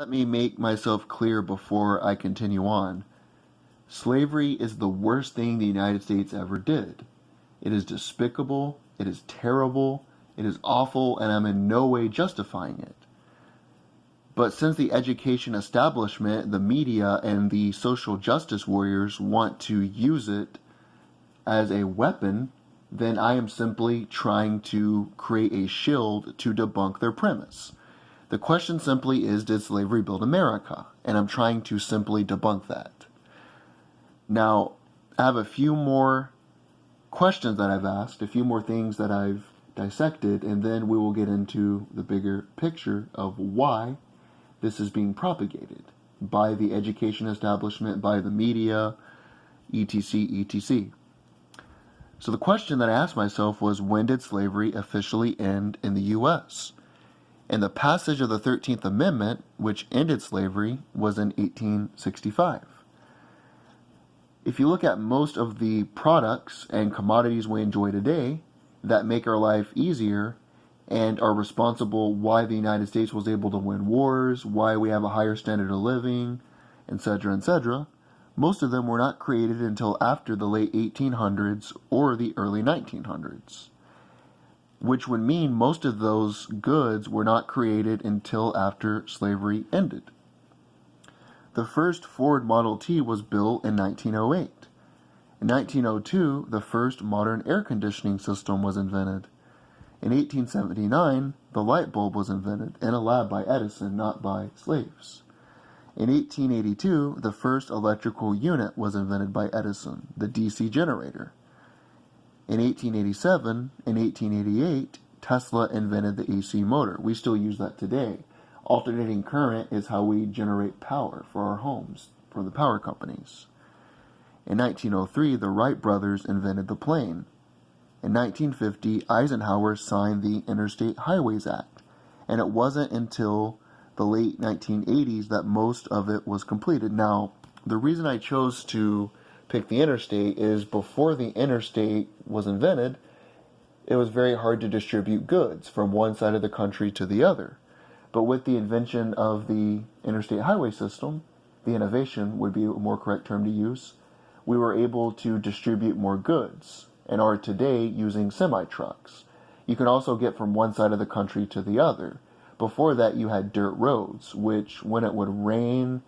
Let me make myself clear before I continue on. Slavery is the worst thing the United States ever did. It is despicable, it is terrible, it is awful, and I'm in no way justifying it. But since the education establishment, the media, and the social justice warriors want to use it as a weapon, then I am simply trying to create a shield to debunk their premise. The question simply is, did slavery build America? And I'm trying to simply debunk that. Now, I have a few more questions that I've asked, a few more things that I've dissected, and then we will get into the bigger picture of why this is being propagated by the education establishment, by the media, etc., etc. So the question that I asked myself was, when did slavery officially end in the U.S.? And the passage of the 13th Amendment, which ended slavery, was in 1865. If you look at most of the products and commodities we enjoy today that make our life easier and are responsible why the United States was able to win wars, why we have a higher standard of living, etc., etc., most of them were not created until after the late 1800s or the early 1900s, which would mean most of those goods were not created until after slavery ended. The first Ford Model T was built in 1908. In 1902, the first modern air conditioning system was invented. In 1879, the light bulb was invented in a lab by Edison, not by slaves. In 1882, the first electrical unit was invented by Edison, the DC generator. In 1887 and 1888, Tesla invented the AC motor. We still use that today. Alternating current is how we generate power for our homes, for the power companies. In 1903, the Wright brothers invented the plane. In 1950, Eisenhower signed the Interstate Highways Act, and it wasn't until the late 1980s that most of it was completed. Now, the reason I chose to pick the interstate is before the interstate was invented, it was very hard to distribute goods from one side of the country to the other. But with the invention of the interstate highway system, the innovation would be a more correct term to use, we were able to distribute more goods and are today using semi-trucks. You can also get from one side of the country to the other. Before that, you had dirt roads, which when it would rain,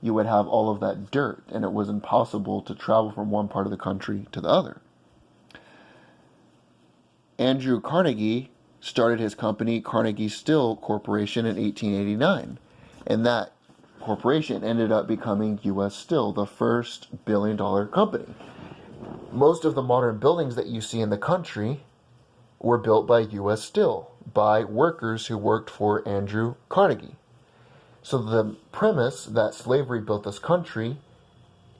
you would have all of that dirt, and it was impossible to travel from one part of the country to the other. Andrew Carnegie started his company, Carnegie Steel Corporation, in 1889, and that corporation ended up becoming U.S. Steel, the first billion-dollar company. Most of the modern buildings that you see in the country were built by U.S. Steel, by workers who worked for Andrew Carnegie. So the premise that slavery built this country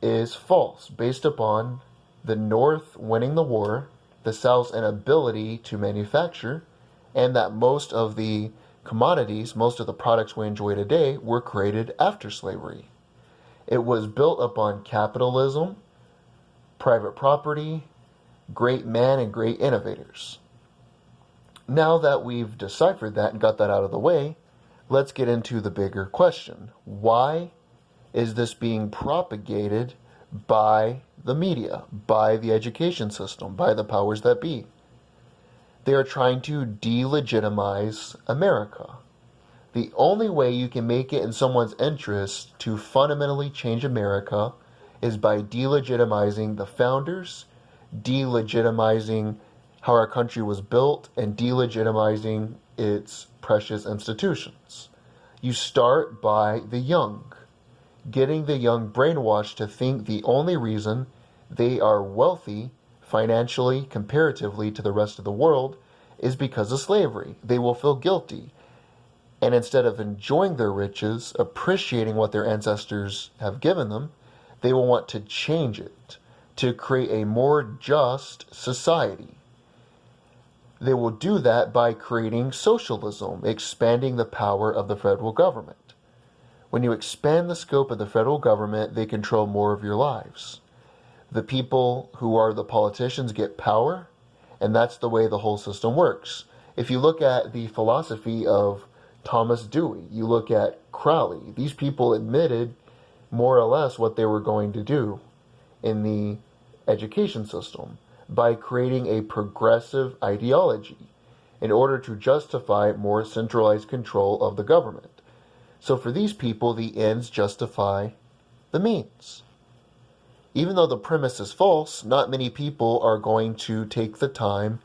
is false, based upon the North winning the war, the South's inability to manufacture, and that most of the commodities, most of the products we enjoy today were created after slavery. It was built upon capitalism, private property, great men, and great innovators. Now that we've deciphered that and got that out of the way, let's get into the bigger question. Why is this being propagated by the media, by the education system, by the powers that be? They are trying to delegitimize America. The only way you can make it in someone's interest to fundamentally change America is by delegitimizing the founders, delegitimizing how our country was built, and delegitimizing its precious institutions. You start by the young, getting the young brainwashed to think the only reason they are wealthy financially, comparatively to the rest of the world, is because of slavery. They will feel guilty. And instead of enjoying their riches, appreciating what their ancestors have given them, they will want to change it to create a more just society. They will do that by creating socialism, expanding the power of the federal government. When you expand the scope of the federal government, they control more of your lives. The people who are the politicians get power, and that's the way the whole system works. If you look at the philosophy of Thomas Dewey, you look at Crowley. These people admitted more or less what they were going to do in the education system by creating a progressive ideology in order to justify more centralized control of the government. So for these people, the ends justify the means. Even though the premise is false, not many people are going to take the time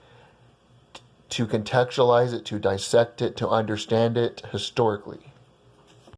to contextualize it, to dissect it, to understand it historically.